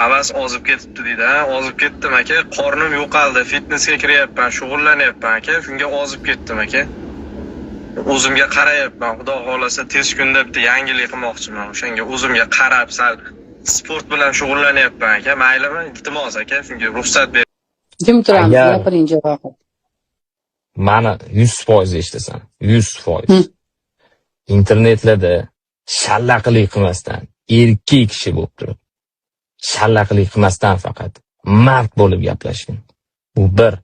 Havas ozib ketibdi deydi. Ozib ketdim aka. Qornim yo'qoldi. Fitnessga kiryapman, shug'ullanyapman aka. Shunga ozib ketdim aka. O'zimga qarayapman. Xudo xolasa tez kunda bitta yangilik qilmoqchiman. O'shanga o'zimga qarab sal sport bilan shug'ullanyapman aka. Maylimi? Iltimos aka, shunga ruxsat ber. Jim turamiz, gapiring javob. Mani 100% eshitasan. 100%. Internetlarda shallaqlik qilmasdan, erkak kishi bo'lib turib, shallaqlik qilmasdan faqat mard bo'lib gaplashing. Bu bir.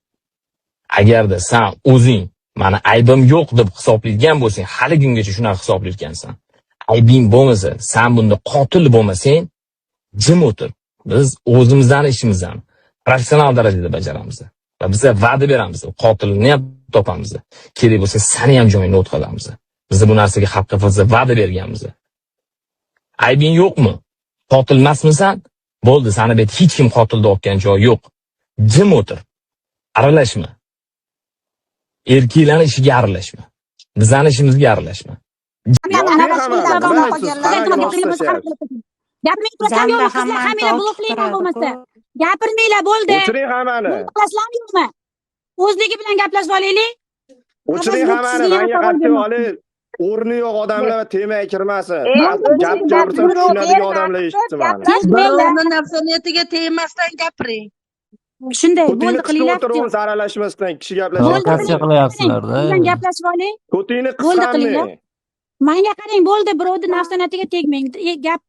Agarda sen o'zing mani aybim yo'q deb hisoblaydigan bo'lsang, hali kungacha shunaqa hisoblayotgansan. Aybing bo'lmasa, sen bunda qotil bo'lmasang, jim o'tir. Biz o'zimizdan ishimizni professional darajada bajaramiz. Va biz va'da beramiz. Qotilni ham topamiz. Kerak bo'lsa, seni ham joyingga o'tkazamiz. Biz bu narsaga xalqqa fazla va'da berganmiz. Aybing yo'qmi? Qotil emasmisan? Bo'ldi, seni bet hech kim qotilda olgan joy yo'q. Jim o'tir. Aralashma. Erkaklarning ishiga aralashma. Bizning ishimizga aralashma. Gapirmanglar bo'ldi. O'chiring hammani. Gaplashlamangmi? O'zligi bilan gaplashib olaylik. O'chiring hammani, menga qarshi olib, o'rni yo'q odamlar temay kirmasin. Gapirsa tushunadigan odamlar eshitsin mani. Birovni nafsoniyatiga tegmasdan gapiring. Shunday bo'ldi qilinglar. O'tirib saralashmasdan kishi gaplashadi. Qilyapsizlar-da. Bilan gaplashib oling. Ko'tingni qisqarmang. Menga qarang, bo'ldi, birovni nafsoniyatiga tegmang. Gap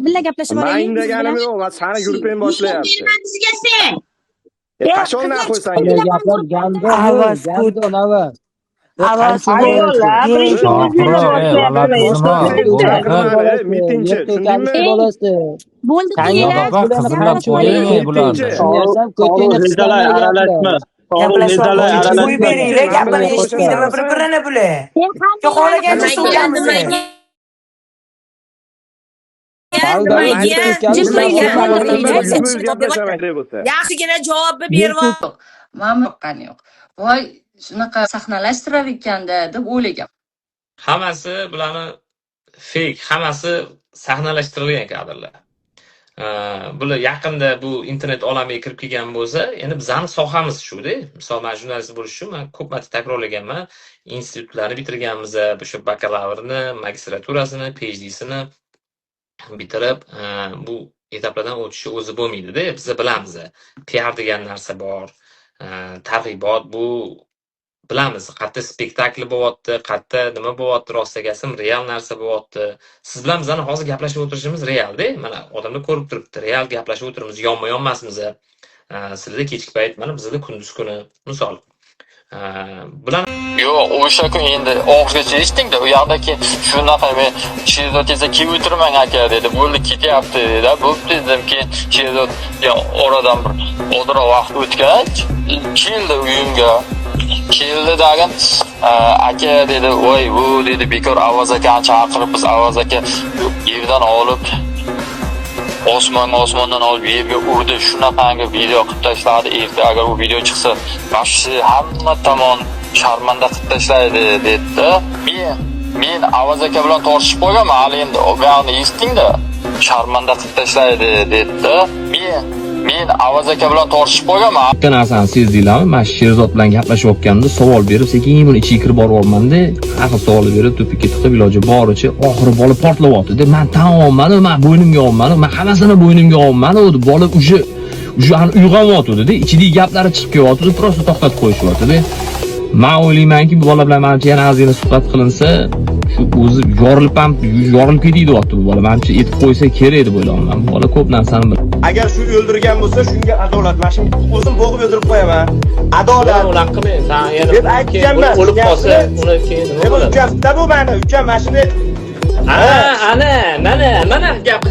birga gaplashib olaylik. Men deganim yo'q, va seni yurpin boshlayapti. Sizga sen. Qachon qo'ysang? Avaz nava. Avaz birinchi mitingchi, tushundingmi? Bo'ldi, aralashma. Qo'y beringlar, gapini eshitmaydimi bir-birini bular. Xohlagancha so'raymiz. Yaxshigina javob berib. Mana qani yo'q. Voy, shunaqa sahnalashtirib ekanda deb o'ylagan. Hammasi bularni fake, hammasi sahnalashtirilgan kadrlar. Bular yaqinda bu internet olamiga kirib kelgan bo'lsa, endi bizning sohamiz shu-da. Misol, men jurnalist bo'lish uchun men ko'p marta takrorlaganman. Institutlarni bitirganmiz, o'sha bakalavrni, magistraturasini, PhD'sini bitirib, bu etaplardan o'tishi o'zi bo'lmaydi-da. Biz bilamiz. PR degan narsa bor. Targ'ibot bu bilamiz. Qayerda spektakl bo'lyapti, qayerda nima bo'lyapti, rostagasim real narsa bo'lyapti. Siz bilan bizning hozir gaplashib o'tirishimiz real-da. Mana odamlar ko'rib turibdi. Real gaplashib o'tiramiz, yonma-yon emasmiz. Sizlarda kechki payt, mana bizda kunduz kuni. Misol bilan yo'q, o'sha kun endi og'izgacha eshitding-da, u yoqdagi shunaqa men Sherzod esa kelib o'tirmang aka dedi. Bo'ldi, ketyapti dedi. Bo'pti dedim, keyin Sherzod oradan bir oldinroq vaqt o'tgach, keldi uyimga. Keldi degan aka dedi, "Voy, bu dedi bekor Avaz akani chaqirib, biz Avaz aka yerdan olib osmondan olib yerga urdi, shunaqangi video qilib tashladi. Erta agar u video chiqsa, vahshiy hamma tomon sharmanda qilib tashlaydi" dedi. Men Avaz aka bilan tortishib qo'yganman, hali endi u yoqni eshitding-da. Sharmanda qilib tashlaydi dedi. Men Avaz aka bilan tortishib qo'yganman. Bitta narsani sezdinglarmi? Men Sherzod bilan gaplashayotganimda savol berib, sekin buni ichiga kirib boryapman-da. Har xil savol berib, to'pikka tiqib iloji boricha oxiri bola portlayapti-da. Men tan olmadim, men bo'ynimga olmadim, men hammasini bo'ynimga olmadim. Bola uje uyg'onyapti-da, ichidagi gaplari chiqib kelyapti, prosta to'xtatib qo'yishyapti-da. Men o'ylaymanki, bu bola bilan menimcha yana ozgina suhbat qilinsa, shu o'zi yorilib ketdi deyapti bu bola. Menimcha etib qo'ysa kerak deb o'ylayman. Bu bola ko'p narsani biladi. Agar shu o'ldirgan bo'lsa, shunga adolat. Men shuni o'zim bo'g'ib o'ldirib qo'yaman. Adolat. Ular qilmang. Sen yana deb aytganman. O'lib qolsa, uni keyin nima bo'ladi? Ukam, bu meni ukam mashina. Mana gap.